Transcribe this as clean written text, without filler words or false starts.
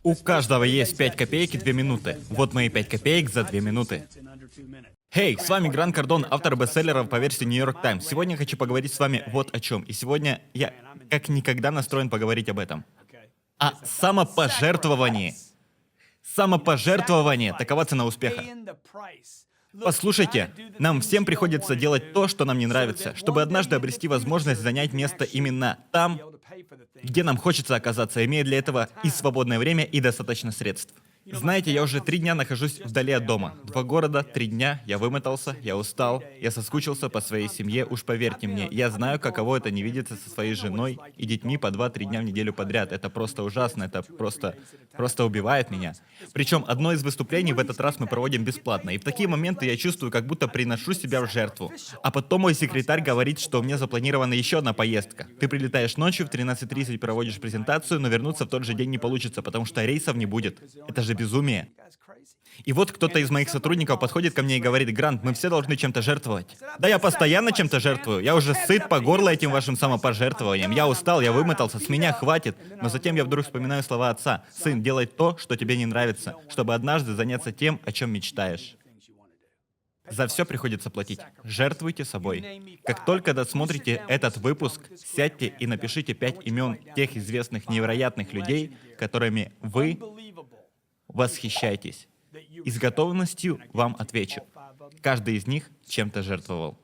У каждого есть 5 копеек и 2 минуты. Вот мои 5 копеек за 2 минуты. Хей, с вами Грант Кардон, автор бестселлеров по версии New York Times. Сегодня я хочу поговорить с вами вот о чем. И сегодня я как никогда настроен поговорить об этом. О самопожертвовании. Самопожертвование – такова цена успеха. Послушайте, нам всем приходится делать то, что нам не нравится, чтобы однажды обрести возможность занять место именно там, где нам хочется оказаться, имея для этого и свободное время, и достаточно средств. Знаете, я уже 3 дня нахожусь вдали от дома. 2 города, 3 дня, я вымотался, я устал, я соскучился по своей семье, уж поверьте мне. Я знаю, каково это не видеться со своей женой и детьми по 2-3 дня в неделю подряд. Это просто ужасно, это просто убивает меня. Причем одно из выступлений в этот раз мы проводим бесплатно. И в такие моменты я чувствую, как будто приношу себя в жертву. А потом мой секретарь говорит, что у меня запланирована еще одна поездка. Ты прилетаешь ночью, в 13:30 проводишь презентацию, но вернуться в тот же день не получится, потому что рейсов не будет. Это же безумие. И вот кто-то из моих сотрудников подходит ко мне и говорит: «Грант, мы все должны чем-то жертвовать». Да я постоянно чем-то жертвую. Я уже сыт по горло этим вашим самопожертвованием. Я устал, я вымотался, с меня хватит. Но затем я вдруг вспоминаю слова отца: «Сын, делай то, что тебе не нравится, чтобы однажды заняться тем, о чем мечтаешь». За все приходится платить. Жертвуйте собой. Как только досмотрите этот выпуск, сядьте и напишите 5 имен тех известных невероятных людей, которыми вы восхищаетесь. И с готовностью вам отвечу. Каждый из них чем-то жертвовал.